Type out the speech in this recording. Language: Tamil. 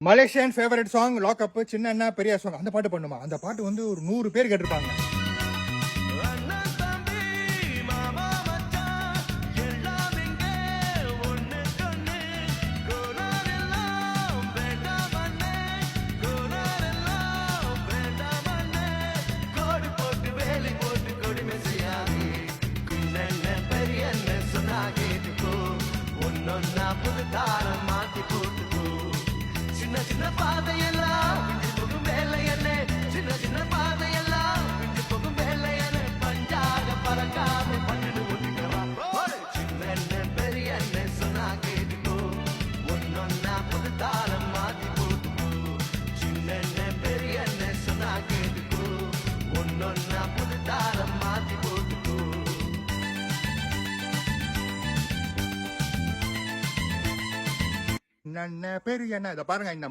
Malaysian favourite song lock up சின்ன அண்ணா பெரிய சாங் அந்த பாட்டு பண்ணுமா? அந்த பாட்டு வந்து ஒரு 100 பேர் கேட்டிருப்பாங்க. சின்ன சின்ன பாதையெல்லாம் போகும் வேலையனே, சின்ன சின்ன பாதையெல்லாம் போகும் வேலையனே, பஞ்சாக பறக்காம பண்ணிட்டு ஓட்டிக்கிறவா. சின்ன பெரிய சொன்னா கேட்டுக்கோ, ஒன்னொன்னா புது தாரம் மாத்தி போட்டுக்கோ. சின்ன பெரிய சொன்னா கேட்டுக்கோ, ஒன்னொன்னா புது தாரம் மாத்தி போட்டுக்கோ. சின்ன அண்ணா பெரிய அண்ணா இதை பாருங்க. இந்த